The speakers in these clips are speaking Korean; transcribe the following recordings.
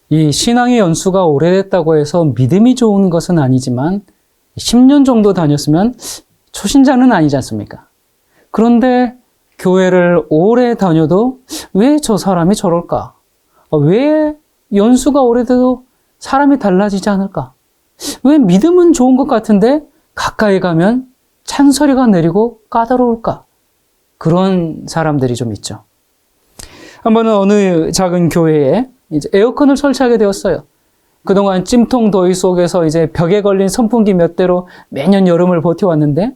이 신앙의 연수가 오래됐다고 해서 믿음이 좋은 것은 아니지만 10년 정도 다녔으면 초신자는 아니지 않습니까? 그런데 교회를 오래 다녀도 왜 저 사람이 저럴까? 왜 연수가 오래돼도 사람이 달라지지 않을까? 왜 믿음은 좋은 것 같은데 가까이 가면 찬소리가 내리고 까다로울까? 그런 사람들이 좀 있죠. 한 번은 어느 작은 교회에 이제 에어컨을 설치하게 되었어요. 그동안 찜통 더위 속에서 이제 벽에 걸린 선풍기 몇 대로 매년 여름을 버텨왔는데,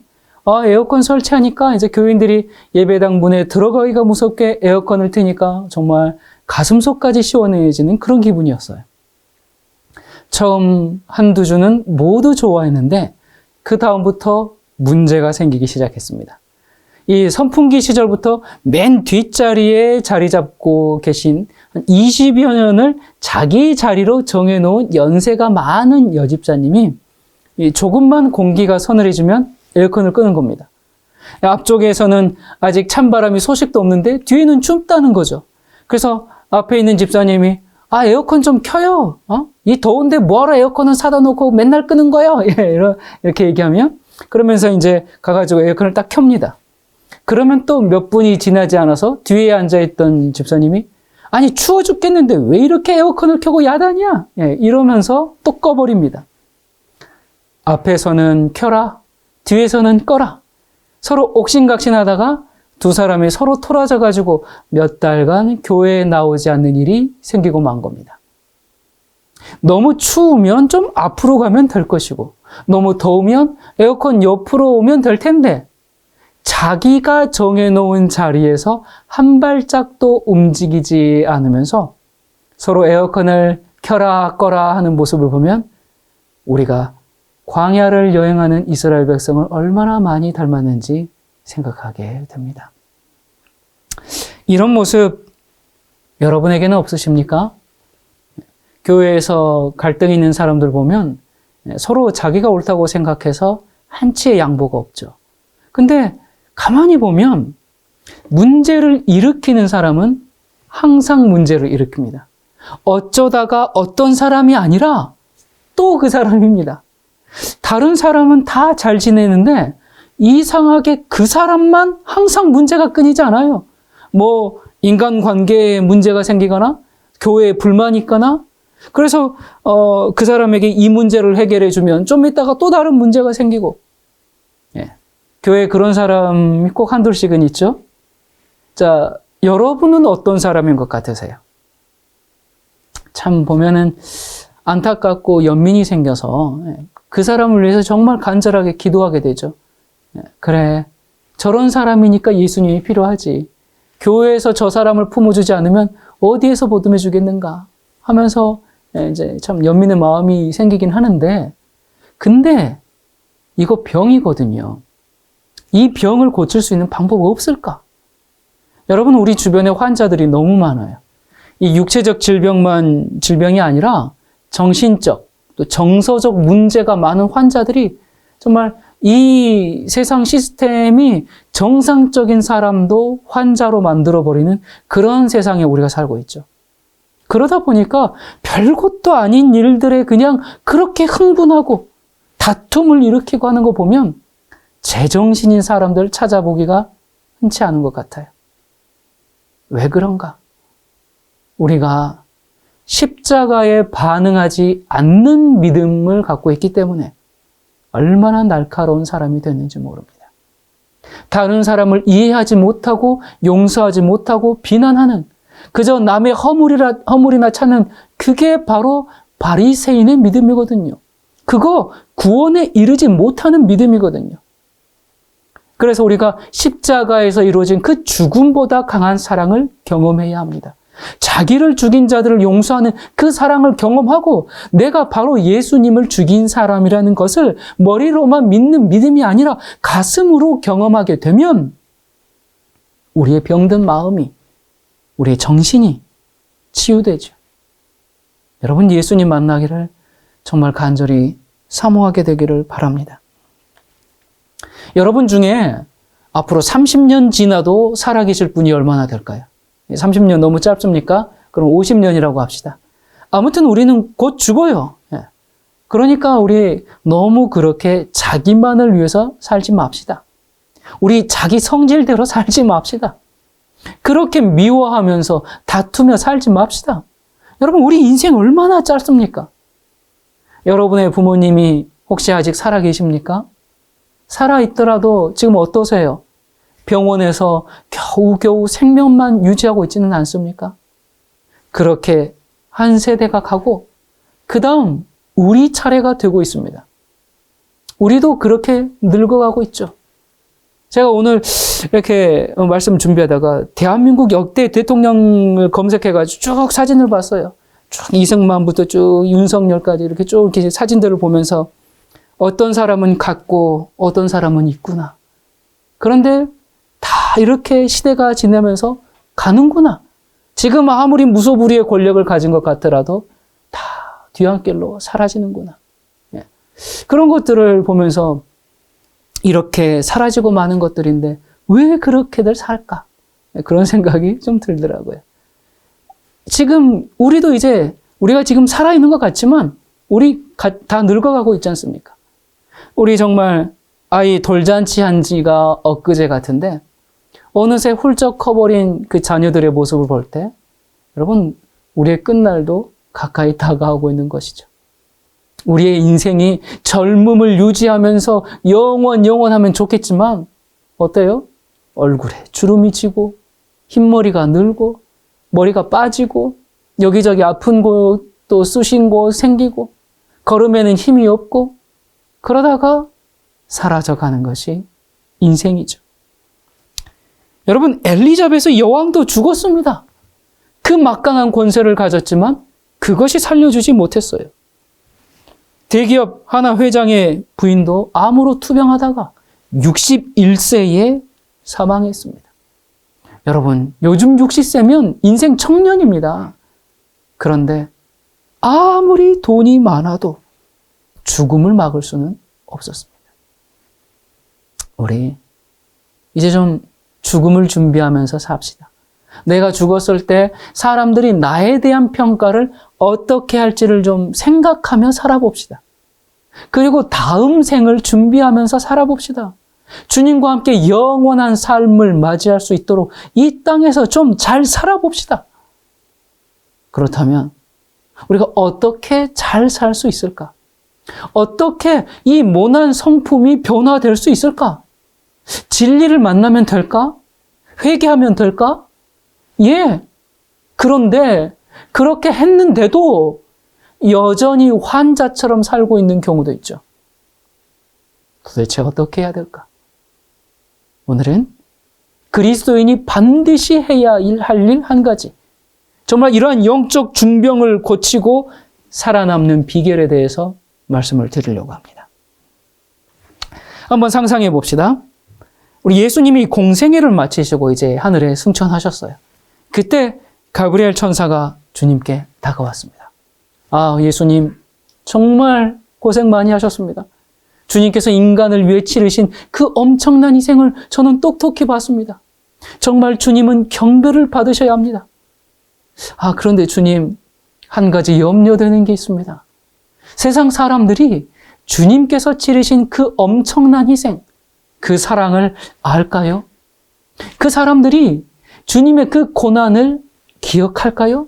에어컨 설치하니까 이제 교인들이 예배당 문에 들어가기가 무섭게 에어컨을 트니까 정말 가슴속까지 시원해지는 그런 기분이었어요. 처음 한두 주는 모두 좋아했는데 그 다음부터 문제가 생기기 시작했습니다. 이 선풍기 시절부터 맨 뒷자리에 자리 잡고 계신 20여 년을 자기 자리로 정해놓은 연세가 많은 여집사님이 조금만 공기가 서늘해지면 에어컨을 끄는 겁니다. 앞쪽에서는 아직 찬바람이 소식도 없는데 뒤에는 춥다는 거죠. 그래서 앞에 있는 집사님이 에어컨 좀 켜요. 이 더운데 뭐하러 에어컨을 사다 놓고 맨날 끄는 거예요. 이렇게 얘기하면 그러면서 이제 가가지고 에어컨을 딱 켭니다. 그러면 또 몇 분이 지나지 않아서 뒤에 앉아있던 집사님이 아니 추워 죽겠는데 왜 이렇게 에어컨을 켜고 야단이야? 이러면서 또 꺼버립니다. 앞에서는 켜라, 뒤에서는 꺼라. 서로 옥신각신하다가 두 사람이 서로 토라져가지고 몇 달간 교회에 나오지 않는 일이 생기고 만 겁니다. 너무 추우면 좀 앞으로 가면 될 것이고 너무 더우면 에어컨 옆으로 오면 될 텐데 자기가 정해놓은 자리에서 한 발짝도 움직이지 않으면서 서로 에어컨을 켜라 꺼라 하는 모습을 보면 우리가 광야를 여행하는 이스라엘 백성을 얼마나 많이 닮았는지 생각하게 됩니다. 이런 모습 여러분에게는 없으십니까? 교회에서 갈등이 있는 사람들 보면 서로 자기가 옳다고 생각해서 한치의 양보가 없죠. 근데 가만히 보면 문제를 일으키는 사람은 항상 문제를 일으킵니다. 어쩌다가 어떤 사람이 아니라 또 그 사람입니다. 다른 사람은 다 잘 지내는데 이상하게 그 사람만 항상 문제가 끊이지 않아요. 뭐 인간관계에 문제가 생기거나 교회에 불만이 있거나 그래서 그 사람에게 이 문제를 해결해 주면 좀 있다가 또 다른 문제가 생기고 교회에 그런 사람이 꼭 한둘씩은 있죠. 자, 여러분은 어떤 사람인 것 같으세요? 참 보면은 안타깝고 연민이 생겨서 그 사람을 위해서 정말 간절하게 기도하게 되죠. 그래, 저런 사람이니까 예수님이 필요하지. 교회에서 저 사람을 품어주지 않으면 어디에서 보듬해 주겠는가 하면서 이제 참 연민의 마음이 생기긴 하는데, 근데 이거 병이거든요. 이 병을 고칠 수 있는 방법 없을까? 여러분, 우리 주변에 환자들이 너무 많아요. 이 육체적 질병이 아니라 정신적, 또 정서적 문제가 많은 환자들이 정말 이 세상 시스템이 정상적인 사람도 환자로 만들어버리는 그런 세상에 우리가 살고 있죠. 그러다 보니까 별것도 아닌 일들에 그냥 그렇게 흥분하고 다툼을 일으키고 하는 거 보면 제정신인 사람들 찾아보기가 흔치 않은 것 같아요. 왜 그런가? 우리가 십자가에 반응하지 않는 믿음을 갖고 있기 때문에 얼마나 날카로운 사람이 됐는지 모릅니다. 다른 사람을 이해하지 못하고 용서하지 못하고 비난하는 그저 남의 허물이나 찾는 그게 바로 바리새인의 믿음이거든요. 그거 구원에 이르지 못하는 믿음이거든요. 그래서 우리가 십자가에서 이루어진 그 죽음보다 강한 사랑을 경험해야 합니다. 자기를 죽인 자들을 용서하는 그 사랑을 경험하고 내가 바로 예수님을 죽인 사람이라는 것을 머리로만 믿는 믿음이 아니라 가슴으로 경험하게 되면 우리의 병든 마음이, 우리의 정신이 치유되죠. 여러분, 예수님 만나기를 정말 간절히 사모하게 되기를 바랍니다. 여러분 중에 앞으로 30년 지나도 살아계실 분이 얼마나 될까요? 30년 너무 짧습니까? 그럼 50년이라고 합시다. 아무튼 우리는 곧 죽어요. 예. 그러니까 우리 너무 그렇게 자기만을 위해서 살지 맙시다. 우리 자기 성질대로 살지 맙시다. 그렇게 미워하면서 다투며 살지 맙시다. 여러분, 우리 인생 얼마나 짧습니까? 여러분의 부모님이 혹시 아직 살아 계십니까? 살아있더라도 지금 어떠세요? 병원에서 겨우겨우 생명만 유지하고 있지는 않습니까? 그렇게 한 세대가 가고 그 다음 우리 차례가 되고 있습니다. 우리도 그렇게 늙어가고 있죠. 제가 오늘 이렇게 말씀 준비하다가 대한민국 역대 대통령을 검색해가지고 쭉 사진을 봤어요. 쭉 이승만부터 쭉 윤석열까지 이렇게 쭉 이렇게 사진들을 보면서 어떤 사람은 같고 어떤 사람은 있구나. 그런데 다 이렇게 시대가 지나면서 가는구나. 지금 아무리 무소불위의 권력을 가진 것 같더라도 다 뒤안길로 사라지는구나. 예. 그런 것들을 보면서 이렇게 사라지고 마는 것들인데 왜 그렇게들 살까? 그런 생각이 좀 들더라고요. 지금 우리도 이제 우리가 지금 살아있는 것 같지만 우리 다 늙어가고 있지 않습니까? 우리 정말 아이 돌잔치 한 지가 엊그제 같은데 어느새 훌쩍 커버린 그 자녀들의 모습을 볼 때 여러분 우리의 끝날도 가까이 다가오고 있는 것이죠. 우리의 인생이 젊음을 유지하면서 영원하면 좋겠지만 어때요? 얼굴에 주름이 지고 흰머리가 늘고 머리가 빠지고 여기저기 아픈 곳도 쑤신 곳 생기고 걸음에는 힘이 없고 그러다가 사라져가는 것이 인생이죠. 여러분 엘리자베스 여왕도 죽었습니다. 그 막강한 권세를 가졌지만 그것이 살려주지 못했어요. 대기업 하나 회장의 부인도 암으로 투병하다가 61세에 사망했습니다. 여러분, 요즘 60세면 인생 청년입니다. 그런데 아무리 돈이 많아도 죽음을 막을 수는 없었습니다. 우리 이제 좀 죽음을 준비하면서 삽시다. 내가 죽었을 때 사람들이 나에 대한 평가를 어떻게 할지를 좀 생각하며 살아봅시다. 그리고 다음 생을 준비하면서 살아봅시다. 주님과 함께 영원한 삶을 맞이할 수 있도록 이 땅에서 좀 잘 살아봅시다. 그렇다면 우리가 어떻게 잘 살 수 있을까? 어떻게 이 모난 성품이 변화될 수 있을까? 진리를 만나면 될까? 회개하면 될까? 예. 그런데 그렇게 했는데도 여전히 환자처럼 살고 있는 경우도 있죠. 도대체 어떻게 해야 될까? 오늘은 그리스도인이 반드시 해야 할 일 한 가지. 정말 이러한 영적 중병을 고치고 살아남는 비결에 대해서 말씀을 드리려고 합니다. 한번 상상해 봅시다. 우리 예수님이 공생애를 마치시고 이제 하늘에 승천하셨어요. 그때 가브리엘 천사가 주님께 다가왔습니다. 아, 예수님 정말 고생 많이 하셨습니다. 주님께서 인간을 위해 치르신 그 엄청난 희생을 저는 똑똑히 봤습니다. 정말 주님은 경배를 받으셔야 합니다. 아, 그런데 주님, 한 가지 염려되는 게 있습니다. 세상 사람들이 주님께서 치르신 그 엄청난 희생, 그 사랑을 알까요? 그 사람들이 주님의 그 고난을 기억할까요?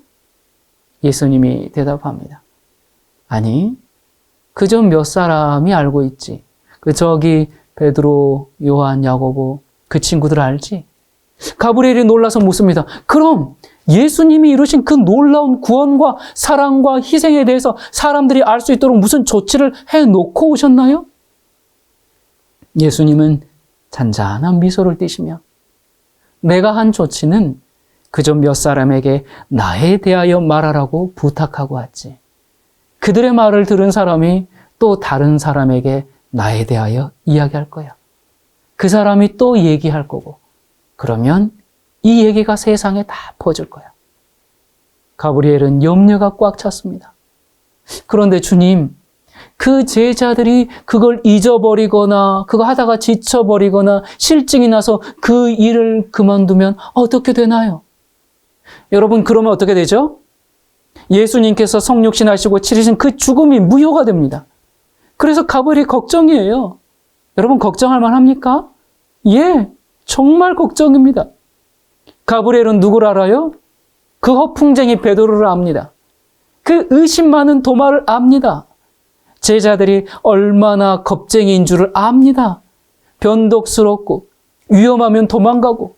예수님이 대답합니다. 아니, 그저 몇 사람이 알고 있지. 저기 베드로, 요한, 야고보 그 친구들 알지? 가브리엘이 놀라서 묻습니다. 그럼 예수님이 이루신 그 놀라운 구원과 사랑과 희생에 대해서 사람들이 알 수 있도록 무슨 조치를 해놓고 오셨나요? 예수님은 잔잔한 미소를 띠시며 내가 한 조치는 그저 몇 사람에게 나에 대하여 말하라고 부탁하고 왔지. 그들의 말을 들은 사람이 또 다른 사람에게 나에 대하여 이야기할 거야. 그 사람이 또 얘기할 거고 그러면 이 얘기가 세상에 다 퍼질 거야. 가브리엘은 염려가 꽉 찼습니다. 그런데 주님, 그 제자들이 그걸 잊어버리거나 그거 하다가 지쳐버리거나 실증이 나서 그 일을 그만두면 어떻게 되나요? 여러분, 그러면 어떻게 되죠? 예수님께서 성육신하시고 치르신 그 죽음이 무효가 됩니다. 그래서 가브리엘이 걱정이에요. 여러분 걱정할 만합니까? 예, 정말 걱정입니다. 가브리엘은 누구를 알아요? 그 허풍쟁이 베드로를 압니다. 그 의심 많은 도마를 압니다. 제자들이 얼마나 겁쟁이인 줄을 압니다. 변덕스럽고 위험하면 도망가고.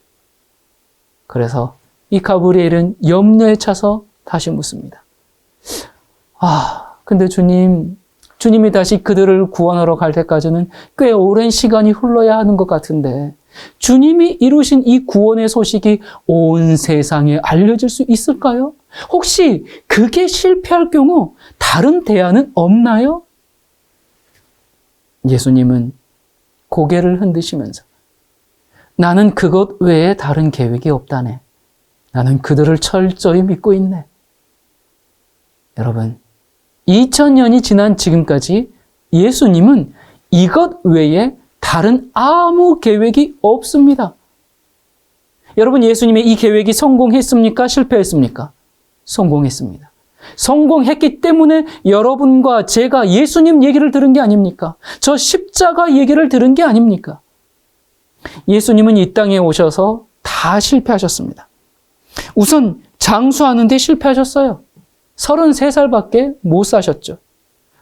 그래서 이 가브리엘은 염려에 차서 다시 묻습니다. 근데 주님이 다시 그들을 구원하러 갈 때까지는 꽤 오랜 시간이 흘러야 하는 것 같은데 주님이 이루신 이 구원의 소식이 온 세상에 알려질 수 있을까요? 혹시 그게 실패할 경우 다른 대안은 없나요? 예수님은 고개를 흔드시면서 나는 그것 외에 다른 계획이 없다네. 나는 그들을 철저히 믿고 있네. 여러분, 2000년이 지난 지금까지 예수님은 이것 외에 다른 아무 계획이 없습니다. 여러분, 예수님의 이 계획이 성공했습니까? 실패했습니까? 성공했습니다. 성공했기 때문에 여러분과 제가 예수님 얘기를 들은 게 아닙니까? 저 십자가 얘기를 들은 게 아닙니까? 예수님은 이 땅에 오셔서 다 실패하셨습니다. 우선 장수하는 데 실패하셨어요. 33살밖에 못 사셨죠.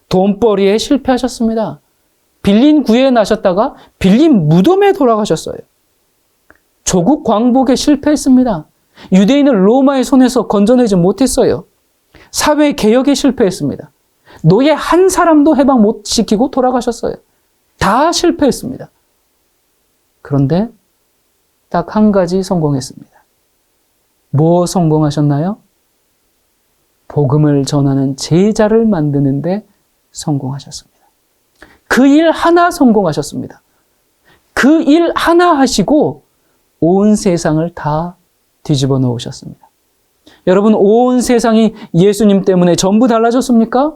돈벌이에 실패하셨습니다. 빌린 구에 나셨다가 빌린 무덤에 돌아가셨어요. 조국 광복에 실패했습니다. 유대인을 로마의 손에서 건져내지 못했어요. 사회 개혁에 실패했습니다. 노예 한 사람도 해방 못 시키고 돌아가셨어요. 다 실패했습니다. 그런데 딱 한 가지 성공했습니다. 뭐 성공하셨나요? 복음을 전하는 제자를 만드는데 성공하셨습니다. 그 일 하나 성공하셨습니다. 그 일 하나 하시고 온 세상을 다 뒤집어 놓으셨습니다. 여러분, 온 세상이 예수님 때문에 전부 달라졌습니까?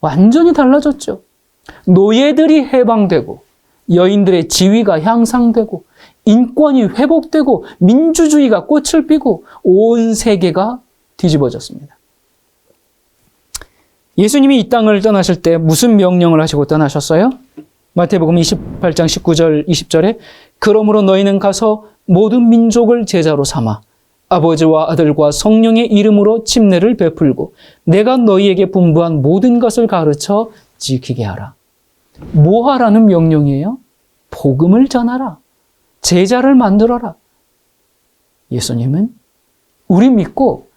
완전히 달라졌죠. 노예들이 해방되고 여인들의 지위가 향상되고 인권이 회복되고 민주주의가 꽃을 피고 온 세계가 뒤집어졌습니다. 예수님이 이 땅을 떠나실 때 무슨 명령을 하시고 떠나셨어요? 마태복음 28장 19절 20절에 그러므로 너희는 가서 모든 민족을 제자로 삼아 아버지와 아들과 성령의 이름으로 침례를 베풀고 내가 너희에게 분부한 모든 것을 가르쳐 지키게 하라. 뭐 하라는 명령이에요? 복음을 전하라. 제자를 만들어라. 예수님은 우리 믿고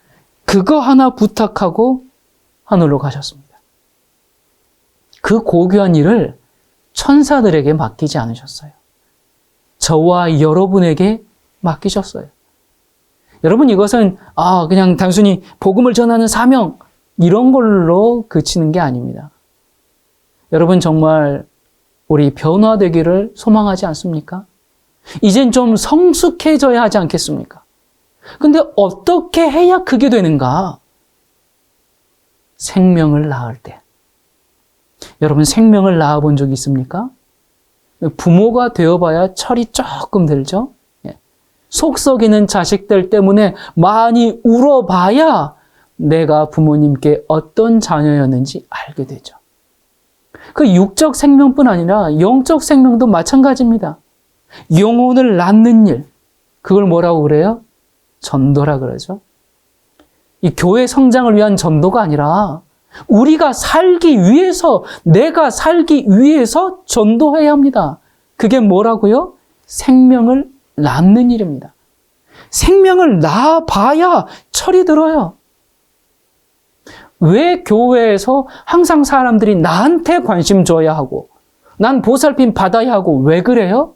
그거 하나 부탁하고 하늘로 가셨습니다. 그 고귀한 일을 천사들에게 맡기지 않으셨어요. 저와 여러분에게 맡기셨어요. 여러분, 이것은 그냥 단순히 복음을 전하는 사명 이런 걸로 그치는 게 아닙니다. 여러분, 정말 우리 변화되기를 소망하지 않습니까? 이젠 좀 성숙해져야 하지 않겠습니까? 근데 어떻게 해야 그게 되는가? 생명을 낳을 때. 여러분, 생명을 낳아본 적 있습니까? 부모가 되어봐야 철이 조금 들죠? 속 썩이는 자식들 때문에 많이 울어봐야 내가 부모님께 어떤 자녀였는지 알게 되죠. 그 육적 생명뿐 아니라 영적 생명도 마찬가지입니다. 영혼을 낳는 일, 그걸 뭐라고 그래요? 전도라 그러죠. 이 교회 성장을 위한 전도가 아니라 우리가 살기 위해서, 내가 살기 위해서 전도해야 합니다. 그게 뭐라고요? 생명을 낳는 일입니다. 생명을 낳아봐야 철이 들어요. 왜 교회에서 항상 사람들이 나한테 관심 줘야 하고 난 보살핌 받아야 하고 왜 그래요?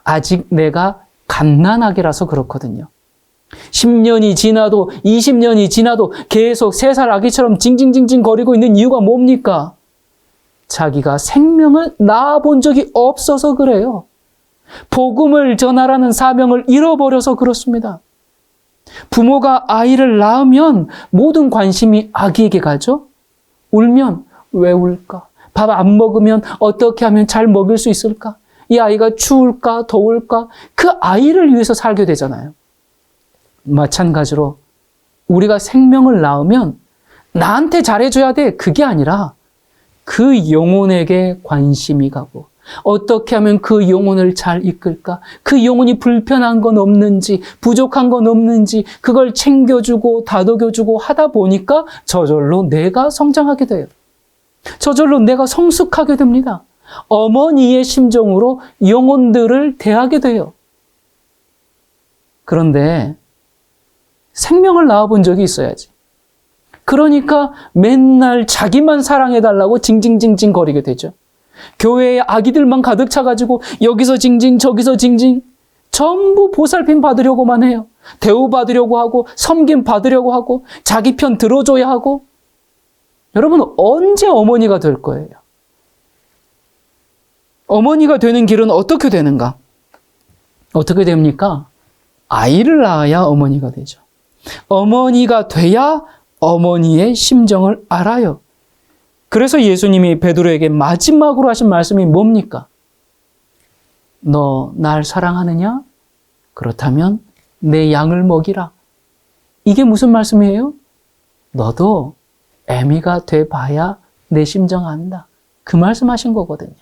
아직 내가 갓난아기라서 그렇거든요. 10년이 지나도 20년이 지나도 계속 3살 아기처럼 징징징징 거리고 있는 이유가 뭡니까? 자기가 생명을 낳아본 적이 없어서 그래요. 복음을 전하라는 사명을 잃어버려서 그렇습니다. 부모가 아이를 낳으면 모든 관심이 아기에게 가죠. 울면 왜 울까? 밥 안 먹으면 어떻게 하면 잘 먹일 수 있을까? 이 아이가 추울까? 더울까? 그 아이를 위해서 살게 되잖아요. 마찬가지로 우리가 생명을 낳으면 나한테 잘해줘야 돼. 그게 아니라 그 영혼에게 관심이 가고 어떻게 하면 그 영혼을 잘 이끌까? 그 영혼이 불편한 건 없는지 부족한 건 없는지 그걸 챙겨주고 다독여주고 하다 보니까 저절로 내가 성장하게 돼요. 저절로 내가 성숙하게 됩니다. 어머니의 심정으로 영혼들을 대하게 돼요. 그런데 생명을 낳아본 적이 있어야지. 그러니까 맨날 자기만 사랑해달라고 징징징징 거리게 되죠. 교회에 아기들만 가득 차가지고 여기서 징징 저기서 징징 전부 보살핌 받으려고만 해요. 대우받으려고 하고 섬김 받으려고 하고 자기 편 들어줘야 하고. 여러분 언제 어머니가 될 거예요? 어머니가 되는 길은 어떻게 되는가? 어떻게 됩니까? 아이를 낳아야 어머니가 되죠. 어머니가 돼야 어머니의 심정을 알아요. 그래서 예수님이 베드로에게 마지막으로 하신 말씀이 뭡니까? 너 날 사랑하느냐? 그렇다면 내 양을 먹이라. 이게 무슨 말씀이에요? 너도 애미가 돼봐야 내 심정 안다. 그 말씀하신 거거든요.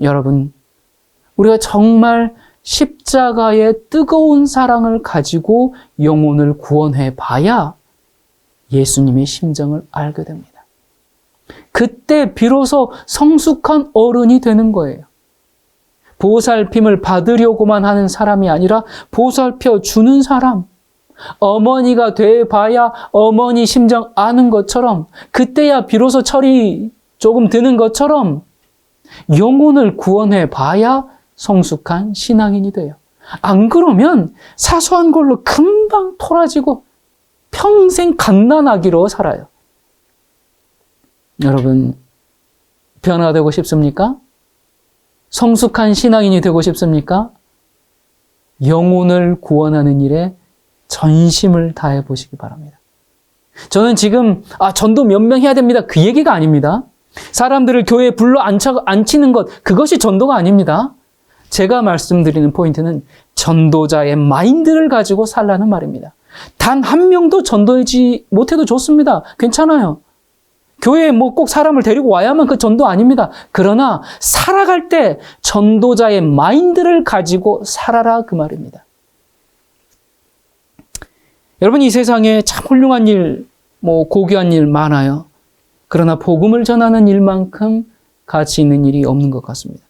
여러분, 우리가 정말 십자가의 뜨거운 사랑을 가지고 영혼을 구원해 봐야 예수님의 심정을 알게 됩니다. 그때 비로소 성숙한 어른이 되는 거예요. 보살핌을 받으려고만 하는 사람이 아니라 보살펴 주는 사람. 어머니가 돼 봐야 어머니 심정 아는 것처럼 그때야 비로소 철이 조금 드는 것처럼 영혼을 구원해 봐야 성숙한 신앙인이 돼요. 안 그러면 사소한 걸로 금방 토라지고 평생 갓난아기로 살아요. 여러분, 변화되고 싶습니까? 성숙한 신앙인이 되고 싶습니까? 영혼을 구원하는 일에 전심을 다해 보시기 바랍니다. 저는 지금 전도 몇 명 해야 됩니다. 그 얘기가 아닙니다. 사람들을 교회에 불러 앉히는 것, 그것이 전도가 아닙니다. 제가 말씀드리는 포인트는 전도자의 마인드를 가지고 살라는 말입니다. 단 한 명도 전도하지 못해도 좋습니다. 괜찮아요. 교회에 꼭 사람을 데리고 와야만 그 전도 아닙니다. 그러나 살아갈 때 전도자의 마인드를 가지고 살아라 그 말입니다. 여러분, 이 세상에 참 훌륭한 일, 고귀한 일 많아요. 그러나 복음을 전하는 일만큼 가치 있는 일이 없는 것 같습니다.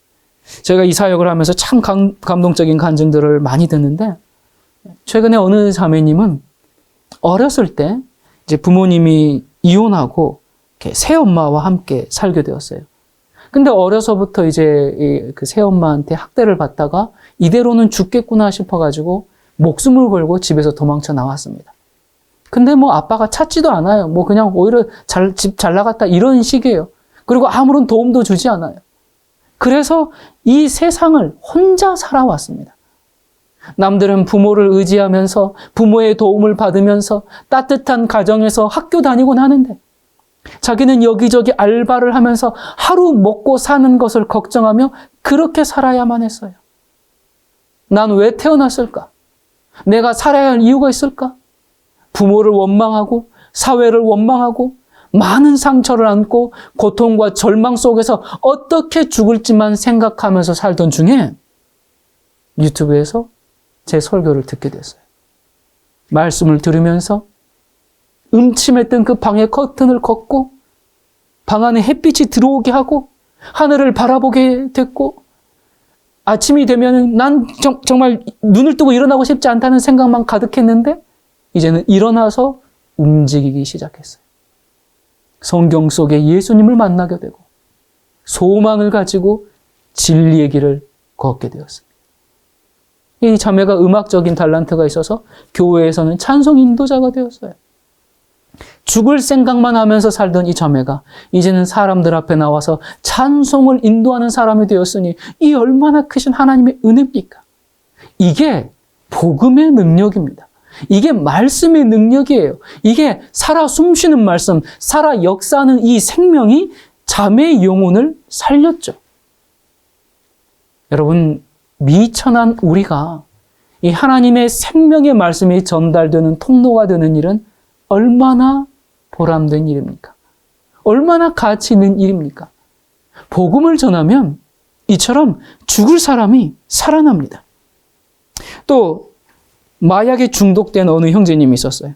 제가 이 사역을 하면서 참 감동적인 간증들을 많이 듣는데, 최근에 어느 자매님은 어렸을 때 이제 부모님이 이혼하고 새엄마와 함께 살게 되었어요. 근데 어려서부터 이제 그 새엄마한테 학대를 받다가 이대로는 죽겠구나 싶어가지고 목숨을 걸고 집에서 도망쳐 나왔습니다. 근데 아빠가 찾지도 않아요. 그냥 오히려 집 잘 나갔다 이런 식이에요. 그리고 아무런 도움도 주지 않아요. 그래서 이 세상을 혼자 살아왔습니다. 남들은 부모를 의지하면서 부모의 도움을 받으면서 따뜻한 가정에서 학교 다니곤 하는데 자기는 여기저기 알바를 하면서 하루 먹고 사는 것을 걱정하며 그렇게 살아야만 했어요. 난 왜 태어났을까? 내가 살아야 할 이유가 있을까? 부모를 원망하고 사회를 원망하고 많은 상처를 안고 고통과 절망 속에서 어떻게 죽을지만 생각하면서 살던 중에 유튜브에서 제 설교를 듣게 됐어요. 말씀을 들으면서 음침했던 그 방의 커튼을 걷고 방 안에 햇빛이 들어오게 하고 하늘을 바라보게 됐고 아침이 되면 난 정말 눈을 뜨고 일어나고 싶지 않다는 생각만 가득했는데 이제는 일어나서 움직이기 시작했어요. 성경 속에 예수님을 만나게 되고 소망을 가지고 진리의 길을 걷게 되었습니다. 이 자매가 음악적인 달란트가 있어서 교회에서는 찬송 인도자가 되었어요. 죽을 생각만 하면서 살던 이 자매가 이제는 사람들 앞에 나와서 찬송을 인도하는 사람이 되었으니 이 얼마나 크신 하나님의 은혜입니까? 이게 복음의 능력입니다. 이게 말씀의 능력이에요. 이게 살아 숨쉬는 말씀, 살아 역사하는 이 생명이 자매의 영혼을 살렸죠. 여러분, 미천한 우리가 이 하나님의 생명의 말씀이 전달되는 통로가 되는 일은 얼마나 보람된 일입니까? 얼마나 가치 있는 일입니까? 복음을 전하면 이처럼 죽을 사람이 살아납니다. 또 마약에 중독된 어느 형제님이 있었어요.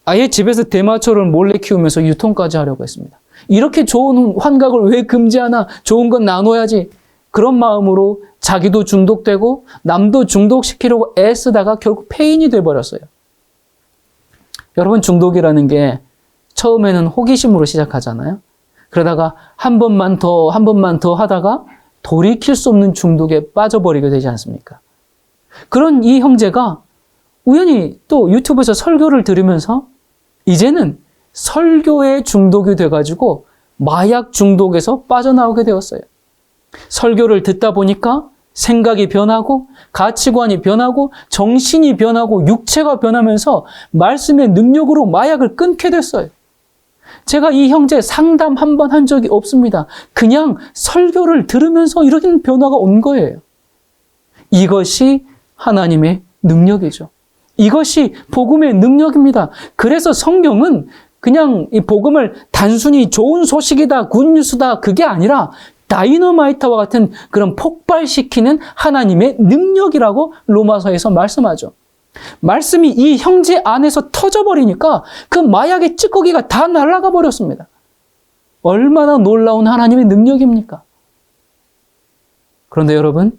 아예 집에서 대마초를 몰래 키우면서 유통까지 하려고 했습니다. 이렇게 좋은 환각을 왜 금지하나? 좋은 건 나눠야지. 그런 마음으로 자기도 중독되고 남도 중독시키려고 애쓰다가 결국 폐인이 돼버렸어요. 여러분, 중독이라는 게 처음에는 호기심으로 시작하잖아요. 그러다가 한 번만 더 하다가 돌이킬 수 없는 중독에 빠져버리게 되지 않습니까? 그런 이 형제가 우연히 또 유튜브에서 설교를 들으면서 이제는 설교에 중독이 돼가지고 마약 중독에서 빠져나오게 되었어요. 설교를 듣다 보니까 생각이 변하고 가치관이 변하고 정신이 변하고 육체가 변하면서 말씀의 능력으로 마약을 끊게 됐어요. 제가 이 형제 상담 한 번 한 적이 없습니다. 그냥 설교를 들으면서 이런 변화가 온 거예요. 이것이 하나님의 능력이죠. 이것이 복음의 능력입니다. 그래서 성경은 그냥 이 복음을 단순히 좋은 소식이다, 굿뉴스다, 그게 아니라 다이너마이트와 같은 그런 폭발시키는 하나님의 능력이라고 로마서에서 말씀하죠. 말씀이 이 형제 안에서 터져버리니까 그 마약의 찌꺼기가 다 날아가 버렸습니다. 얼마나 놀라운 하나님의 능력입니까? 그런데 여러분,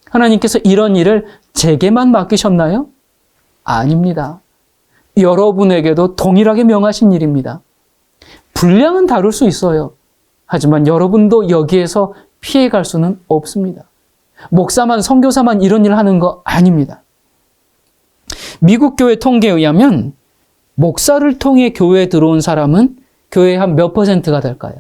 하나님께서 이런 일을 제게만 맡기셨나요? 아닙니다. 여러분에게도 동일하게 명하신 일입니다. 분량은 다를 수 있어요. 하지만 여러분도 여기에서 피해갈 수는 없습니다. 목사만, 선교사만 이런 일 하는 거 아닙니다. 미국 교회 통계에 의하면 목사를 통해 교회에 들어온 사람은 교회의 한 몇 %가 될까요?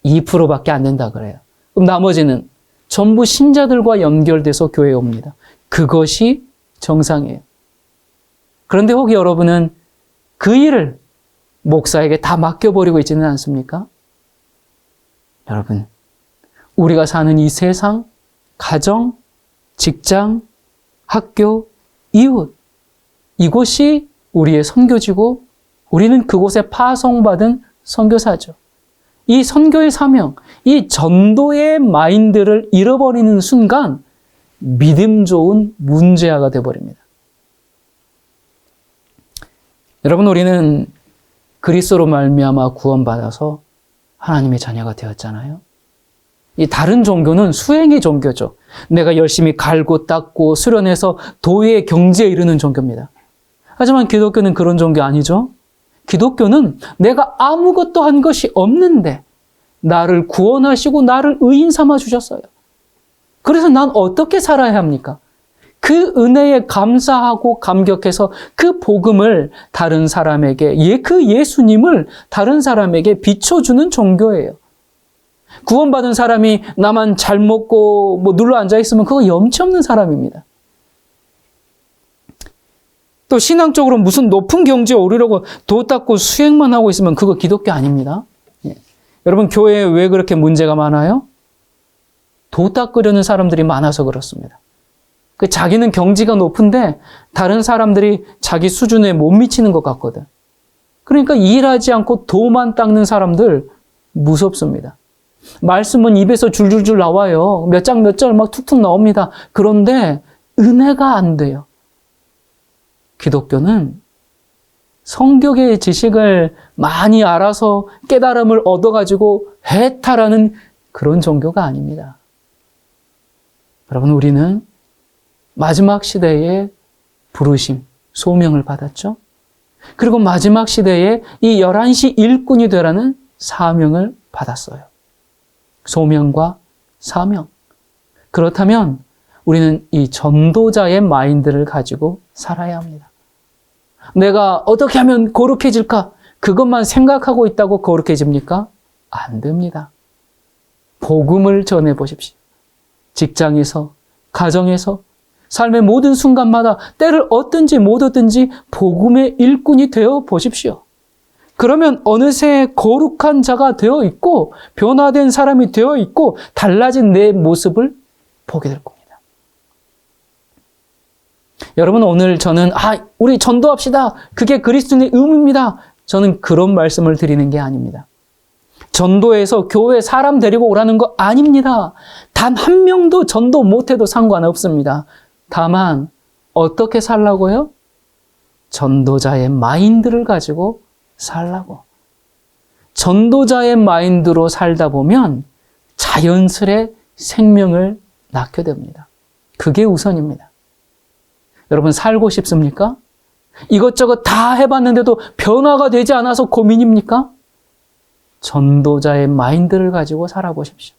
2%밖에 안 된다 그래요. 그럼 나머지는 전부 신자들과 연결돼서 교회에 옵니다. 그것이 정상이에요. 그런데 혹 여러분은 그 일을 목사에게 다 맡겨버리고 있지는 않습니까? 여러분, 우리가 사는 이 세상, 가정, 직장, 학교, 이웃, 이곳이 우리의 선교지고 우리는 그곳에 파송받은 선교사죠. 이 선교의 사명, 이 전도의 마인드를 잃어버리는 순간 믿음 좋은 문제아가 되어버립니다. 여러분, 우리는 그리스도로 말미암아 구원받아서 하나님의 자녀가 되었잖아요. 이 다른 종교는 수행의 종교죠. 내가 열심히 갈고 닦고 수련해서 도의 경지에 이르는 종교입니다. 하지만 기독교는 그런 종교 아니죠. 기독교는 내가 아무것도 한 것이 없는데 나를 구원하시고 나를 의인 삼아 주셨어요. 그래서 난 어떻게 살아야 합니까? 그 은혜에 감사하고 감격해서 그 복음을 다른 사람에게, 그 예수님을 다른 사람에게 비춰주는 종교예요. 구원받은 사람이 나만 잘 먹고 눌러 앉아있으면 그거 염치 없는 사람입니다. 또 신앙적으로 무슨 높은 경지에 오르려고 도 닦고 수행만 하고 있으면 그거 기독교 아닙니다. 예. 여러분, 교회에 왜 그렇게 문제가 많아요? 도 닦으려는 사람들이 많아서 그렇습니다. 자기는 경지가 높은데 다른 사람들이 자기 수준에 못 미치는 것 같거든. 그러니까 일하지 않고 도만 닦는 사람들 무섭습니다. 말씀은 입에서 줄줄줄 나와요. 몇 장 몇 절 막 툭툭 나옵니다. 그런데 은혜가 안 돼요. 기독교는 성경의 지식을 많이 알아서 깨달음을 얻어가지고 해탈하는 그런 종교가 아닙니다. 여러분, 우리는 마지막 시대에 부르심, 소명을 받았죠. 그리고 마지막 시대에 이 11시 일꾼이 되라는 사명을 받았어요. 소명과 사명. 그렇다면 우리는 이 전도자의 마인드를 가지고 살아야 합니다. 내가 어떻게 하면 거룩해질까? 그것만 생각하고 있다고 거룩해집니까? 안 됩니다. 복음을 전해보십시오. 직장에서, 가정에서, 삶의 모든 순간마다 때를 얻든지 못 얻든지 복음의 일꾼이 되어 보십시오. 그러면 어느새 거룩한 자가 되어 있고 변화된 사람이 되어 있고 달라진 내 모습을 보게 될 겁니다. 여러분, 오늘 저는 우리 전도합시다. 그게 그리스도인의 의무입니다. 저는 그런 말씀을 드리는 게 아닙니다. 전도해서 교회 사람 데리고 오라는 거 아닙니다. 단 한 명도 전도 못해도 상관없습니다. 다만 어떻게 살라고요? 전도자의 마인드를 가지고 살라고. 전도자의 마인드로 살다 보면 자연스레 생명을 낳게 됩니다. 그게 우선입니다. 여러분, 살고 싶습니까? 이것저것 다 해봤는데도 변화가 되지 않아서 고민입니까? 전도자의 마인드를 가지고 살아보십시오.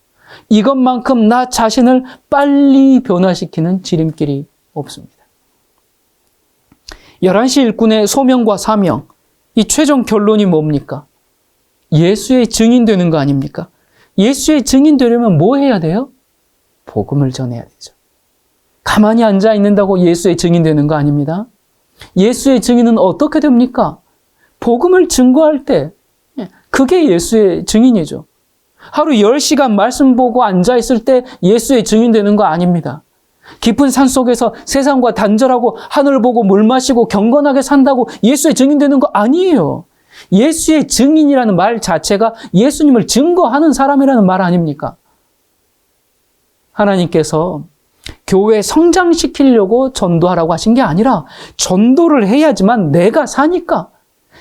이것만큼 나 자신을 빨리 변화시키는 지름길이 없습니다. 11시 일꾼의 소명과 사명, 이 최종 결론이 뭡니까? 예수의 증인 되는 거 아닙니까? 예수의 증인 되려면 뭐 해야 돼요? 복음을 전해야 되죠. 가만히 앉아 있는다고 예수의 증인 되는 거 아닙니다. 예수의 증인은 어떻게 됩니까? 복음을 증거할 때, 그게 예수의 증인이죠. 하루 10시간 말씀 보고 앉아 있을 때 예수의 증인 되는 거 아닙니다. 깊은 산 속에서 세상과 단절하고 하늘 보고 물 마시고 경건하게 산다고 예수의 증인 되는 거 아니에요. 예수의 증인이라는 말 자체가 예수님을 증거하는 사람이라는 말 아닙니까? 하나님께서 교회 성장시키려고 전도하라고 하신 게 아니라 전도를 해야지만 내가 사니까,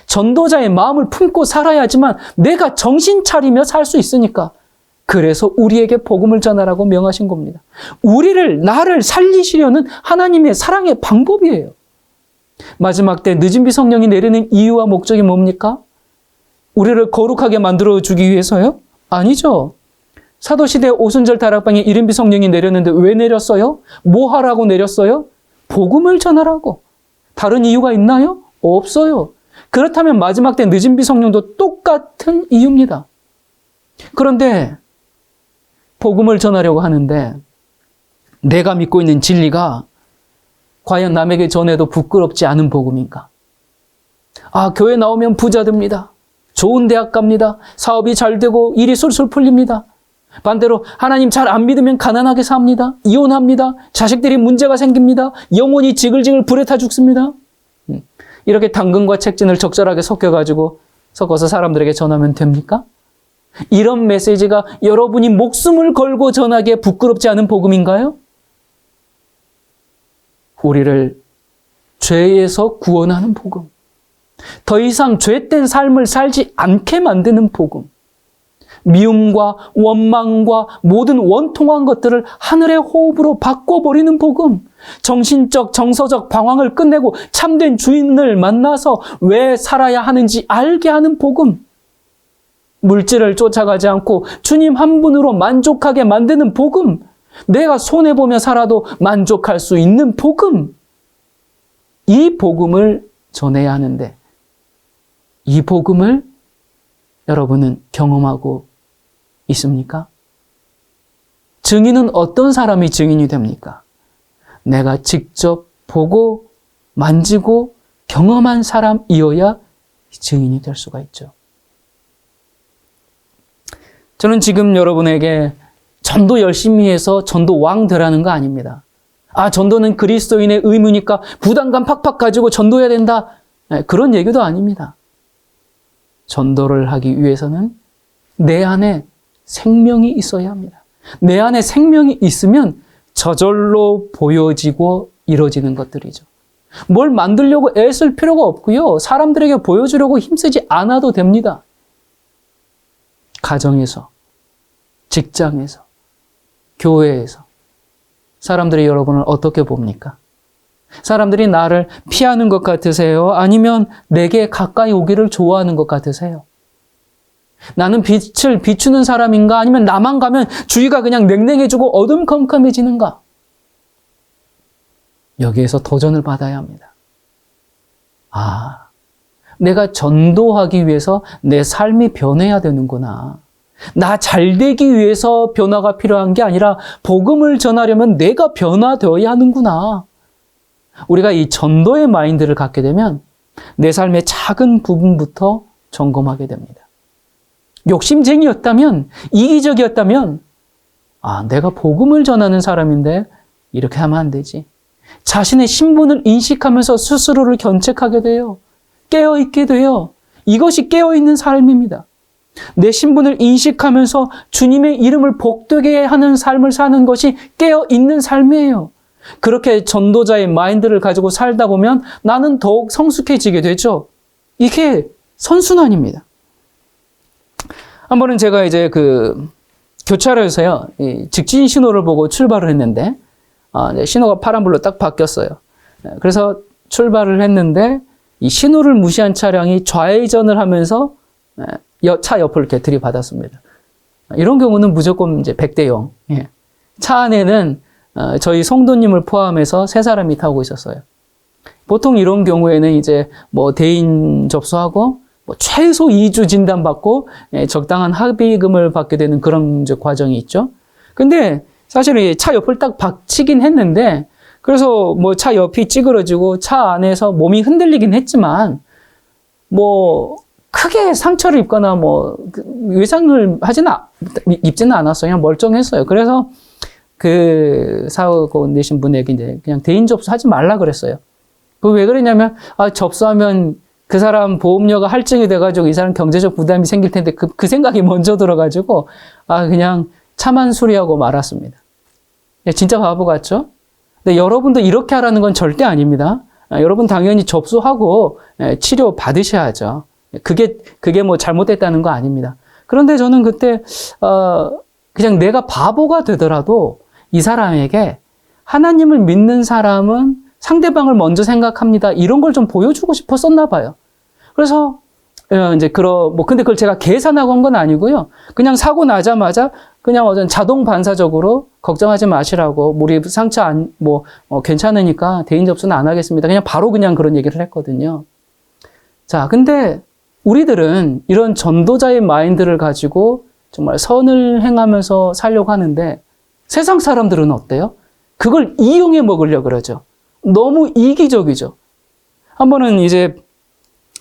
전도자의 마음을 품고 살아야지만 내가 정신 차리며 살 수 있으니까, 그래서 우리에게 복음을 전하라고 명하신 겁니다. 나를 살리시려는 하나님의 사랑의 방법이에요. 마지막 때 늦은 비 성령이 내리는 이유와 목적이 뭡니까? 우리를 거룩하게 만들어주기 위해서요? 아니죠. 사도시대 오순절 다락방에 이른 비 성령이 내렸는데 왜 내렸어요? 뭐 하라고 내렸어요? 복음을 전하라고. 다른 이유가 있나요? 없어요. 그렇다면 마지막 때 늦은 비 성령도 똑같은 이유입니다. 그런데 복음을 전하려고 하는데 내가 믿고 있는 진리가 과연 남에게 전해도 부끄럽지 않은 복음인가? 교회 나오면 부자 됩니다. 좋은 대학 갑니다. 사업이 잘 되고 일이 술술 풀립니다. 반대로 하나님 잘 안 믿으면 가난하게 삽니다. 이혼합니다. 자식들이 문제가 생깁니다. 영혼이 지글지글 불에 타 죽습니다. 이렇게 당근과 책진을 적절하게 섞어서 사람들에게 전하면 됩니까? 이런 메시지가 여러분이 목숨을 걸고 전하기에 부끄럽지 않은 복음인가요? 우리를 죄에서 구원하는 복음. 더 이상 죄된 삶을 살지 않게 만드는 복음. 미움과 원망과 모든 원통한 것들을 하늘의 호흡으로 바꿔버리는 복음. 정신적, 정서적 방황을 끝내고 참된 주인을 만나서 왜 살아야 하는지 알게 하는 복음. 물질을 쫓아가지 않고 주님 한 분으로 만족하게 만드는 복음. 내가 손해보며 살아도 만족할 수 있는 복음. 이 복음을 전해야 하는데 이 복음을 여러분은 경험하고 있습니까? 증인은 어떤 사람이 증인이 됩니까? 내가 직접 보고 만지고 경험한 사람이어야 증인이 될 수가 있죠. 저는 지금 여러분에게 전도 열심히 해서 전도 왕 되라는 거 아닙니다. 전도는 그리스도인의 의무니까 부담감 팍팍 가지고 전도해야 된다. 그런 얘기도 아닙니다. 전도를 하기 위해서는 내 안에 생명이 있어야 합니다. 내 안에 생명이 있으면 저절로 보여지고 이루어지는 것들이죠. 뭘 만들려고 애쓸 필요가 없고요. 사람들에게 보여주려고 힘쓰지 않아도 됩니다. 가정에서, 직장에서, 교회에서 사람들이 여러분을 어떻게 봅니까? 사람들이 나를 피하는 것 같으세요? 아니면 내게 가까이 오기를 좋아하는 것 같으세요? 나는 빛을 비추는 사람인가? 아니면 나만 가면 주위가 그냥 냉랭해지고 어둠컴컴해지는가? 여기에서 도전을 받아야 합니다. 내가 전도하기 위해서 내 삶이 변해야 되는구나. 나 잘되기 위해서 변화가 필요한 게 아니라 복음을 전하려면 내가 변화되어야 하는구나. 우리가 이 전도의 마인드를 갖게 되면 내 삶의 작은 부분부터 점검하게 됩니다. 욕심쟁이였다면, 이기적이었다면, 내가 복음을 전하는 사람인데 이렇게 하면 안 되지. 자신의 신분을 인식하면서 스스로를 견책하게 돼요. 깨어있게 돼요. 이것이 깨어있는 삶입니다. 내 신분을 인식하면서 주님의 이름을 복되게 하는 삶을 사는 것이 깨어있는 삶이에요. 그렇게 전도자의 마인드를 가지고 살다 보면 나는 더욱 성숙해지게 되죠. 이게 선순환입니다. 한 번은 제가 이제 교차로에서요, 직진 신호를 보고 출발을 했는데, 신호가 파란불로 딱 바뀌었어요. 그래서 출발을 했는데, 이 신호를 무시한 차량이 좌회전을 하면서 차 옆을 이렇게 들이받았습니다. 이런 경우는 무조건 이제 100대 0. 차 안에는 저희 성도님을 포함해서 3사람이 타고 있었어요. 보통 이런 경우에는 이제 뭐 대인 접수하고 뭐 최소 2주 진단받고 적당한 합의금을 받게 되는 그런 이제 과정이 있죠. 근데 사실은 차 옆을 딱 박치긴 했는데, 그래서 뭐 차 옆이 찌그러지고 차 안에서 몸이 흔들리긴 했지만 뭐 크게 상처를 입거나 뭐 외상을 입지는 않았어요. 그냥 멀쩡했어요. 그래서 그 사고 내신 분에게 이제 그냥 대인 접수하지 말라 그랬어요. 그 왜 그러냐면, 접수하면 그 사람 보험료가 할증이 돼가지고 이 사람 경제적 부담이 생길 텐데 그 생각이 먼저 들어가지고 그냥 차만 수리하고 말았습니다. 진짜 바보 같죠? 근데 여러분도 이렇게 하라는 건 절대 아닙니다. 여러분 당연히 접수하고 치료 받으셔야죠. 그게 뭐 잘못됐다는 거 아닙니다. 그런데 저는 그때 그냥 내가 바보가 되더라도 이 사람에게 하나님을 믿는 사람은 상대방을 먼저 생각합니다. 이런 걸 좀 보여주고 싶었었나 봐요. 그래서 이제 근데 그걸 제가 계산하고 한 건 아니고요. 그냥 사고 나자마자 그냥 자동 반사적으로 걱정하지 마시라고, 우리 상처 괜찮으니까 대인 접수는 안 하겠습니다. 그냥 바로 그냥 그런 얘기를 했거든요. 자, 근데 우리들은 이런 전도자의 마인드를 가지고 정말 선을 행하면서 살려고 하는데, 세상 사람들은 어때요? 그걸 이용해 먹으려고 그러죠. 너무 이기적이죠. 한 번은 이제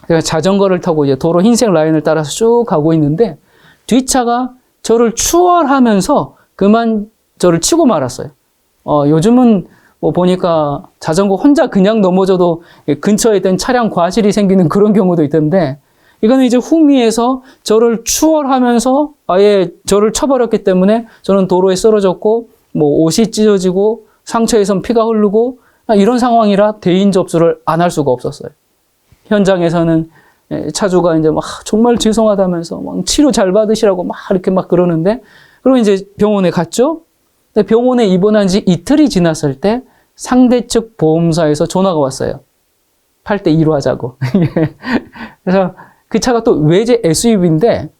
제가 자전거를 타고 이제 도로 흰색 라인을 따라서 쭉 가고 있는데, 뒷차가 저를 추월하면서 그만 저를 치고 말았어요. 요즘은 뭐 보니까 자전거 혼자 그냥 넘어져도 근처에 있던 차량 과실이 생기는 그런 경우도 있던데, 이거는 이제 후미에서 저를 추월하면서 아예 저를 쳐버렸기 때문에 저는 도로에 쓰러졌고, 뭐 옷이 찢어지고 상처에선 피가 흐르고, 이런 상황이라 대인 접수를 안 할 수가 없었어요. 현장에서는 차주가 이제 막 정말 죄송하다면서 막 치료 잘 받으시라고 막 이렇게 막 그러는데, 그리고 이제 병원에 갔죠. 근데 병원에 입원한 지 이틀이 지났을 때 상대 측 보험사에서 전화가 왔어요. 8대 2로 하자고. 그래서 그 차가 또 외제 SUV인데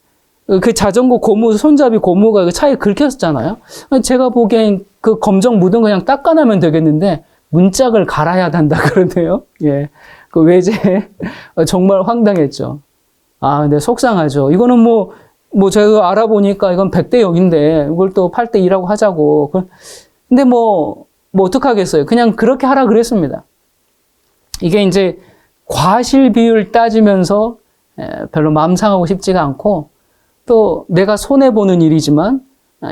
그 자전거 고무, 손잡이 고무가 그 차에 긁혔었잖아요. 제가 보기엔 그 검정 묻은 거 그냥 닦아내면 되겠는데 문짝을 갈아야 한다 그러네요. 그 외제 정말 황당했죠. 근데 속상하죠. 이거는 뭐 제가 알아보니까 이건 100대 0인데 이걸 또 8대 2라고 하자고. 근데 뭐 어떡하겠어요. 그냥 그렇게 하라 그랬습니다. 이게 이제 과실 비율 따지면서 별로 마음 상하고 싶지가 않고, 또 내가 손해보는 일이지만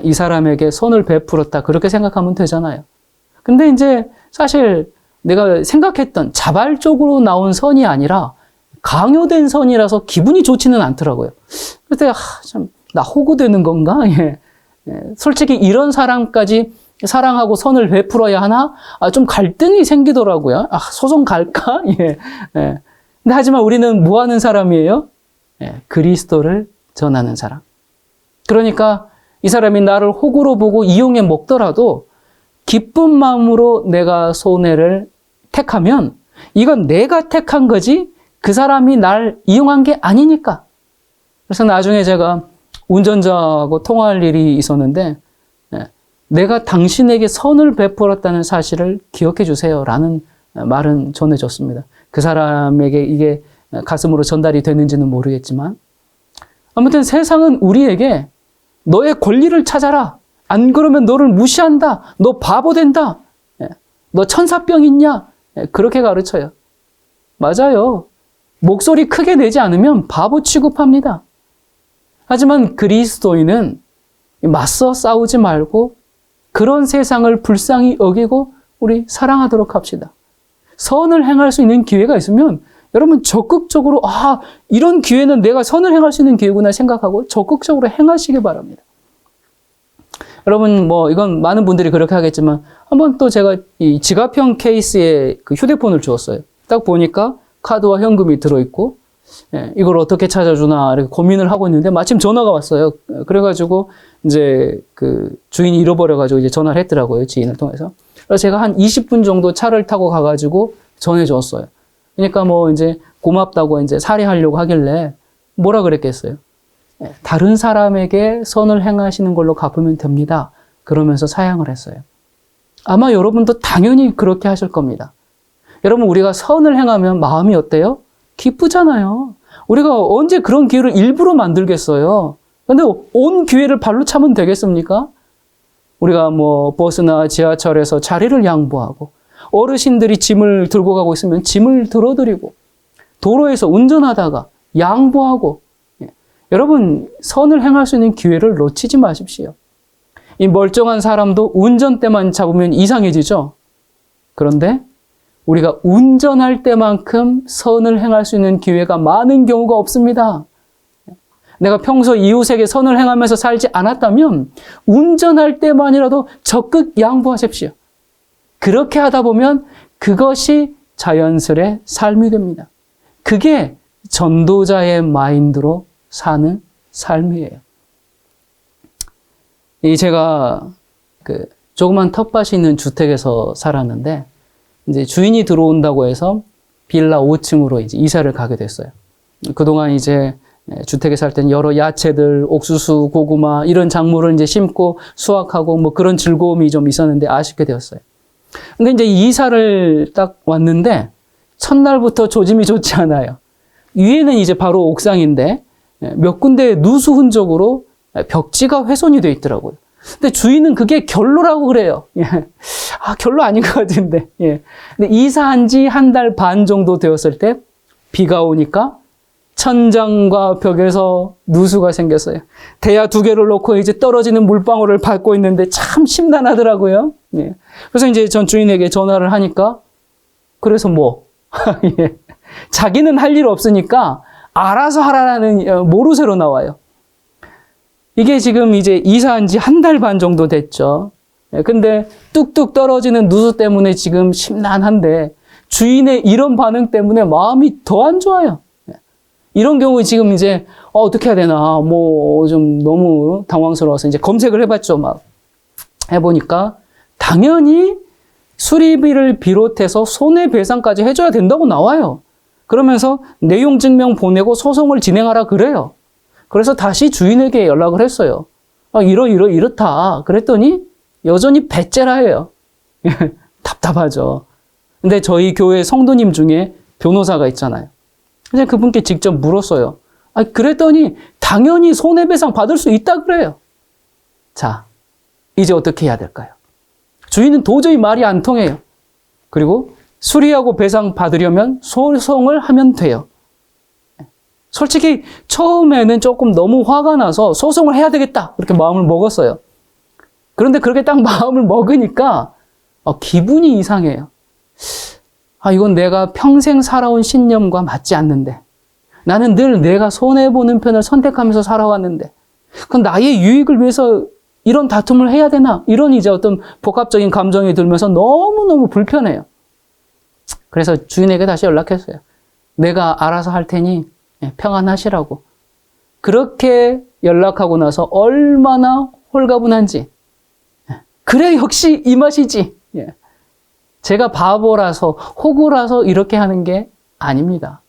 이 사람에게 선을 베풀었다, 그렇게 생각하면 되잖아요. 근데 이제 사실 내가 생각했던 자발적으로 나온 선이 아니라 강요된 선이라서 기분이 좋지는 않더라고요. 그때 참 나 호구되는 건가? 솔직히 이런 사람까지 사랑하고 선을 베풀어야 하나? 좀 갈등이 생기더라고요. 소송 갈까? 근데 하지만 우리는 뭐 하는 사람이에요? 그리스도를 전하는 사람. 그러니까 이 사람이 나를 호구로 보고 이용해 먹더라도 기쁜 마음으로 내가 손해를 택하면 이건 내가 택한 거지 그 사람이 날 이용한 게 아니니까. 그래서 나중에 제가 운전자하고 통화할 일이 있었는데, 내가 당신에게 선을 베풀었다는 사실을 기억해 주세요 라는 말은 전해줬습니다. 그 사람에게 이게 가슴으로 전달이 되는지는 모르겠지만, 아무튼 세상은 우리에게 너의 권리를 찾아라, 안 그러면 너를 무시한다, 너 바보 된다, 너 천사병 있냐, 그렇게 가르쳐요. 맞아요. 목소리 크게 내지 않으면 바보 취급합니다. 하지만 그리스도인은 맞서 싸우지 말고 그런 세상을 불쌍히 여기고 우리 사랑하도록 합시다. 선을 행할 수 있는 기회가 있으면 여러분 적극적으로 이런 기회는 내가 선을 행할 수 있는 기회구나 생각하고 적극적으로 행하시기 바랍니다. 여러분 이건 많은 분들이 그렇게 하겠지만 한번 또 제가 이 지갑형 케이스에 그 휴대폰을 주었어요. 딱 보니까 카드와 현금이 들어있고 이걸 어떻게 찾아주나 이렇게 고민을 하고 있는데 마침 전화가 왔어요. 그래가지고 이제 그 주인이 잃어버려가지고 이제 전화를 했더라고요. 지인을 통해서. 그래서 제가 한 20분 정도 차를 타고 가가지고 전해줬어요. 그러니까 이제 고맙다고 이제 살해하려고 하길래 뭐라 그랬겠어요? 다른 사람에게 선을 행하시는 걸로 갚으면 됩니다. 그러면서 사양을 했어요. 아마 여러분도 당연히 그렇게 하실 겁니다. 여러분 우리가 선을 행하면 마음이 어때요? 기쁘잖아요. 우리가 언제 그런 기회를 일부러 만들겠어요? 근데 온 기회를 발로 차면 되겠습니까? 우리가 버스나 지하철에서 자리를 양보하고 어르신들이 짐을 들고 가고 있으면 짐을 들어드리고 도로에서 운전하다가 양보하고 여러분 선을 행할 수 있는 기회를 놓치지 마십시오. 이 멀쩡한 사람도 운전대만 잡으면 이상해지죠. 그런데 우리가 운전할 때만큼 선을 행할 수 있는 기회가 많은 경우가 없습니다. 내가 평소 이웃에게 선을 행하면서 살지 않았다면 운전할 때만이라도 적극 양보하십시오. 그렇게 하다 보면 그것이 자연스레 삶이 됩니다. 그게 전도자의 마인드로 사는 삶이에요. 제가 조그만 텃밭이 있는 주택에서 살았는데 이제 주인이 들어온다고 해서 빌라 5층으로 이제 이사를 가게 됐어요. 그동안 이제 주택에 살 때는 여러 야채들, 옥수수, 고구마 이런 작물을 이제 심고 수확하고 그런 즐거움이 좀 있었는데 아쉽게 되었어요. 근데 이제 이사를 딱 왔는데 첫날부터 조짐이 좋지 않아요. 위에는 이제 바로 옥상인데 몇 군데 누수 흔적으로 벽지가 훼손이 되어 있더라고요. 근데 주인은 그게 결로라고 그래요. 결로 아닌 것 같은데. 근데 이사한 지 한 달 반 정도 되었을 때 비가 오니까 천장과 벽에서 누수가 생겼어요. 대야 2개를 놓고 이제 떨어지는 물방울을 밟고 있는데 참 심란하더라고요. 그래서 이제 전 주인에게 전화를 하니까 그래서 자기는 할 일 없으니까 알아서 하라는 모르쇠로 나와요. 이게 지금 이제 이사한 지 한 달 반 정도 됐죠. 근데 뚝뚝 떨어지는 누수 때문에 지금 심란한데 주인의 이런 반응 때문에 마음이 더 안 좋아요. 이런 경우에 지금 이제 어떻게 해야 되나 좀 너무 당황스러워서 이제 검색을 해봤죠. 해보니까 당연히 수리비를 비롯해서 손해배상까지 해줘야 된다고 나와요. 그러면서 내용 증명 보내고 소송을 진행하라 그래요. 그래서 다시 주인에게 연락을 했어요. 이렇다. 그랬더니 여전히 배째라예요. 답답하죠. 근데 저희 교회 성도님 중에 변호사가 있잖아요. 그냥 그분께 직접 물었어요. 그랬더니 당연히 손해배상 받을 수 있다 그래요. 자, 이제 어떻게 해야 될까요? 주인은 도저히 말이 안 통해요. 그리고 수리하고 배상 받으려면 소송을 하면 돼요. 솔직히 처음에는 조금 너무 화가 나서 소송을 해야 되겠다 이렇게 마음을 먹었어요. 그런데 그렇게 딱 마음을 먹으니까 기분이 이상해요. 이건 내가 평생 살아온 신념과 맞지 않는데 나는 늘 내가 손해보는 편을 선택하면서 살아왔는데 그럼 나의 유익을 위해서 이런 다툼을 해야 되나? 이런 이제 어떤 복합적인 감정이 들면서 너무너무 불편해요. 그래서 주인에게 다시 연락했어요. 내가 알아서 할 테니 평안하시라고. 그렇게 연락하고 나서 얼마나 홀가분한지. 그래 역시 이 맛이지. 제가 바보라서 호구라서 이렇게 하는 게 아닙니다.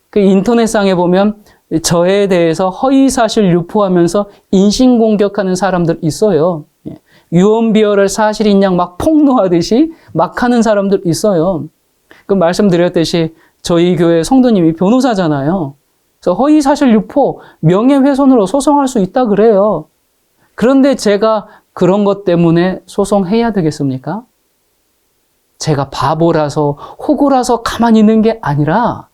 그 인터넷상에 보면 저에 대해서 허위사실 유포하면서 인신공격하는 사람들 있어요. 유언비어를 사실인 양 막 폭로하듯이 막 하는 사람들 있어요. 그 말씀드렸듯이 저희 교회 성도님이 변호사잖아요. 그래서 허위사실 유포, 명예훼손으로 소송할 수 있다 그래요. 그런데 제가 그런 것 때문에 소송해야 되겠습니까? 제가 바보라서 호구라서 가만히 있는 게 아니라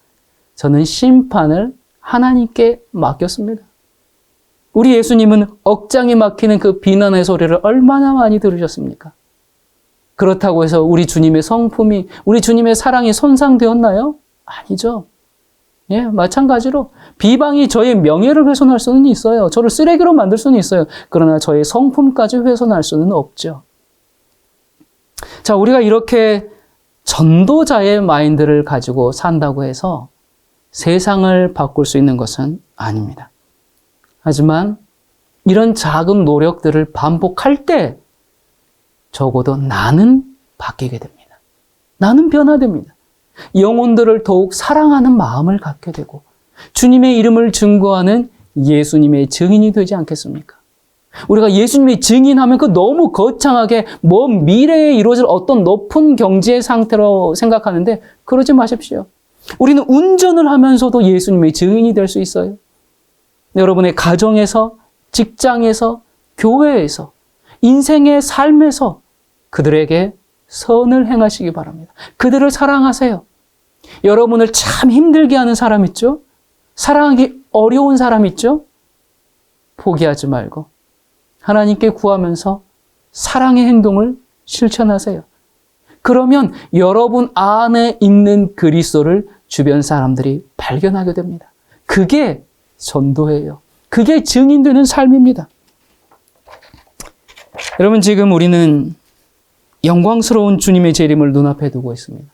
저는 심판을 하나님께 맡겼습니다. 우리 예수님은 억장이 막히는 그 비난의 소리를 얼마나 많이 들으셨습니까? 그렇다고 해서 우리 주님의 성품이, 우리 주님의 사랑이 손상되었나요? 아니죠. 예, 마찬가지로 비방이 저의 명예를 훼손할 수는 있어요. 저를 쓰레기로 만들 수는 있어요. 그러나 저의 성품까지 훼손할 수는 없죠. 자, 우리가 이렇게 전도자의 마인드를 가지고 산다고 해서 세상을 바꿀 수 있는 것은 아닙니다. 하지만 이런 작은 노력들을 반복할 때 적어도 나는 바뀌게 됩니다. 나는 변화됩니다. 영혼들을 더욱 사랑하는 마음을 갖게 되고 주님의 이름을 증거하는 예수님의 증인이 되지 않겠습니까? 우리가 예수님의 증인하면 그 너무 거창하게 먼 미래에 이루어질 어떤 높은 경지의 상태로 생각하는데 그러지 마십시오. 우리는 운전을 하면서도 예수님의 증인이 될 수 있어요. 여러분의 가정에서, 직장에서, 교회에서, 인생의 삶에서 그들에게 선을 행하시기 바랍니다. 그들을 사랑하세요. 여러분을 참 힘들게 하는 사람 있죠? 사랑하기 어려운 사람 있죠? 포기하지 말고 하나님께 구하면서 사랑의 행동을 실천하세요. 그러면 여러분 안에 있는 그리스도를 주변 사람들이 발견하게 됩니다. 그게 전도예요. 그게 증인되는 삶입니다. 여러분, 지금 우리는 영광스러운 주님의 재림을 눈앞에 두고 있습니다.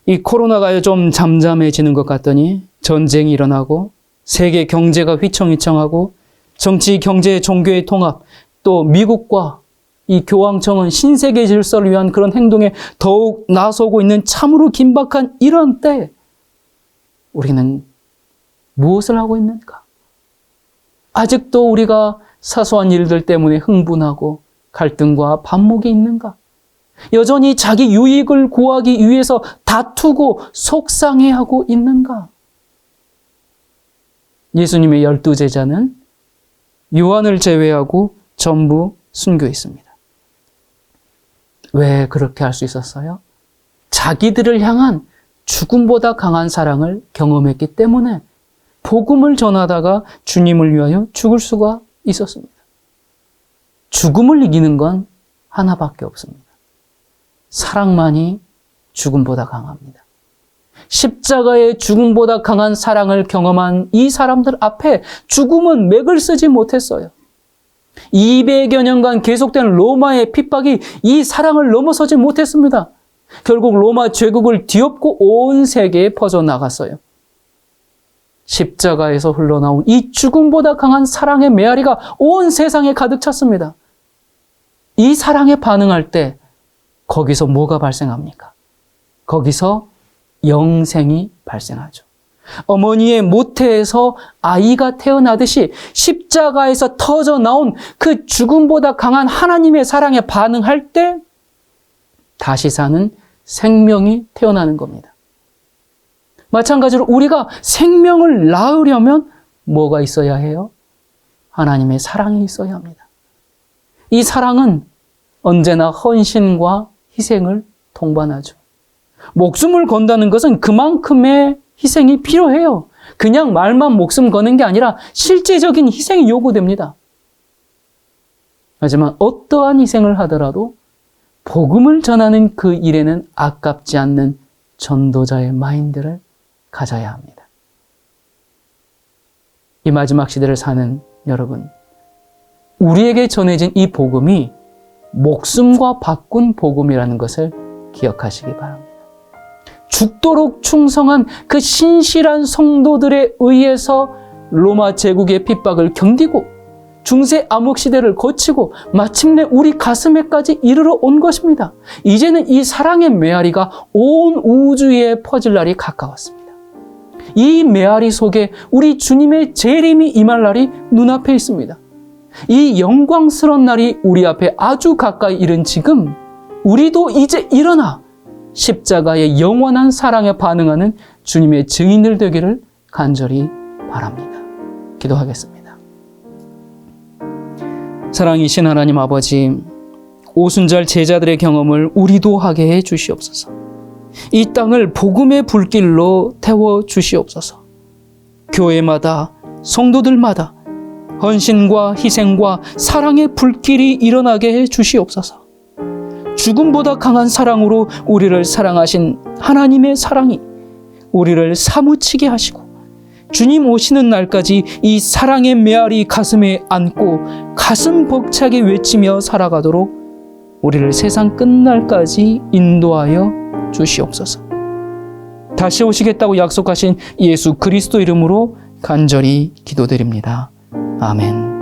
이 코로나가 좀 잠잠해지는 것 같더니 전쟁이 일어나고 세계 경제가 휘청휘청하고 정치, 경제, 종교의 통합, 또 미국과 이 교황청은 신세계 질서를 위한 그런 행동에 더욱 나서고 있는 참으로 긴박한 이런 때 우리는 무엇을 하고 있는가? 아직도 우리가 사소한 일들 때문에 흥분하고 갈등과 반목이 있는가? 여전히 자기 유익을 구하기 위해서 다투고 속상해하고 있는가? 예수님의 12제자는 요한을 제외하고 전부 순교했습니다. 왜 그렇게 할 수 있었어요? 자기들을 향한 죽음보다 강한 사랑을 경험했기 때문에 복음을 전하다가 주님을 위하여 죽을 수가 있었습니다. 죽음을 이기는 건 하나밖에 없습니다. 사랑만이 죽음보다 강합니다. 십자가의 죽음보다 강한 사랑을 경험한 이 사람들 앞에 죽음은 맥을 쓰지 못했어요. 200여 년간 계속된 로마의 핍박이 이 사랑을 넘어서지 못했습니다. 결국 로마 제국을 뒤엎고 온 세계에 퍼져나갔어요. 십자가에서 흘러나온 이 죽음보다 강한 사랑의 메아리가 온 세상에 가득 찼습니다. 이 사랑에 반응할 때 거기서 뭐가 발생합니까? 거기서 영생이 발생하죠. 어머니의 모태에서 아이가 태어나듯이 십자가에서 터져 나온 그 죽음보다 강한 하나님의 사랑에 반응할 때 다시 사는 생명이 태어나는 겁니다. 마찬가지로 우리가 생명을 낳으려면 뭐가 있어야 해요? 하나님의 사랑이 있어야 합니다. 이 사랑은 언제나 헌신과 희생을 동반하죠. 목숨을 건다는 것은 그만큼의 희생이 필요해요. 그냥 말만 목숨 거는 게 아니라 실제적인 희생이 요구됩니다. 하지만 어떠한 희생을 하더라도 복음을 전하는 그 일에는 아깝지 않는 전도자의 마인드를 가져야 합니다. 이 마지막 시대를 사는 여러분, 우리에게 전해진 이 복음이 목숨과 바꾼 복음이라는 것을 기억하시기 바랍니다. 죽도록 충성한 그 신실한 성도들에 의해서 로마 제국의 핍박을 견디고 중세 암흑 시대를 거치고 마침내 우리 가슴에까지 이르러 온 것입니다. 이제는 이 사랑의 메아리가 온 우주에 퍼질 날이 가까웠습니다. 이 메아리 속에 우리 주님의 재림이 임할 날이 눈앞에 있습니다. 이 영광스러운 날이 우리 앞에 아주 가까이 이른 지금 우리도 이제 일어나 십자가의 영원한 사랑에 반응하는 주님의 증인들 되기를 간절히 바랍니다. 기도하겠습니다. 사랑이신 하나님 아버지, 오순절 제자들의 경험을 우리도 하게 해 주시옵소서. 이 땅을 복음의 불길로 태워 주시옵소서. 교회마다, 성도들마다 헌신과 희생과 사랑의 불길이 일어나게 해 주시옵소서. 죽음보다 강한 사랑으로 우리를 사랑하신 하나님의 사랑이 우리를 사무치게 하시고 주님 오시는 날까지 이 사랑의 메아리 가슴에 안고 가슴 벅차게 외치며 살아가도록 우리를 세상 끝날까지 인도하여 주시옵소서. 다시 오시겠다고 약속하신 예수 그리스도 이름으로 간절히 기도드립니다. 아멘.